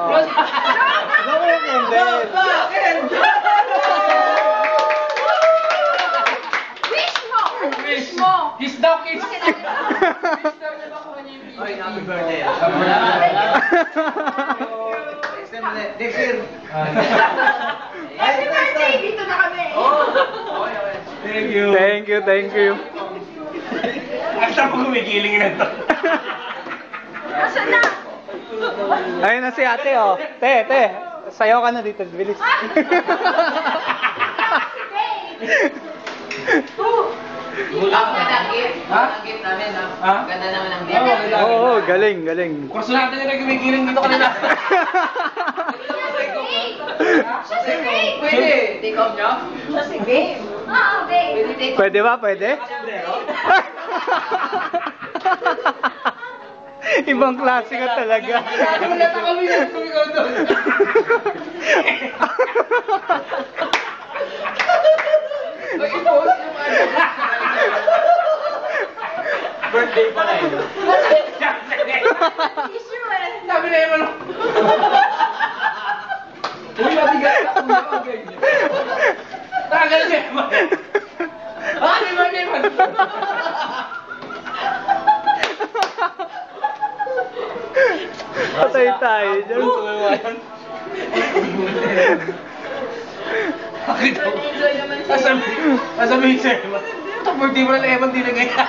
Blow mo yung candle. Wish mo! Wish mo! Kiss daw, kiss! Oy, happy birthday. Next year. Happy birthday! Dito na kami! Thank you. Thank you, thank you. Asa mo gumigiling na to? Nasaan na? Ayun na si ate, oh. Te. Sayaw ka na dito, bilis. Ang gift namin, Ha? Ganda naman ang Oo, galing. Kurso natin na gumigiling dito kanina. Siya si Babe! Pwede. Take off nyo? Siya si Babe! Oo, Babe! Pwede take off. Pwede ba? Pwede? Ibang klase ka talaga. Nagulat ako minsan kung ikaw doon. Mag-i-post yung ano. Birthday pala yun. Issue eh! Sabi na yung ano. Uy, mabigat ka. Uy, ang ganyan. Tagal niya. Naman. Patay tayo dyan. Bakit ako? Enjoy naman siya. Sasabihin sa'yo, ito birthday mo na Evan, di na gaya.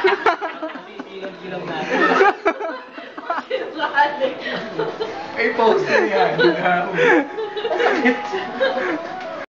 Silang natin. Ay, post na yan.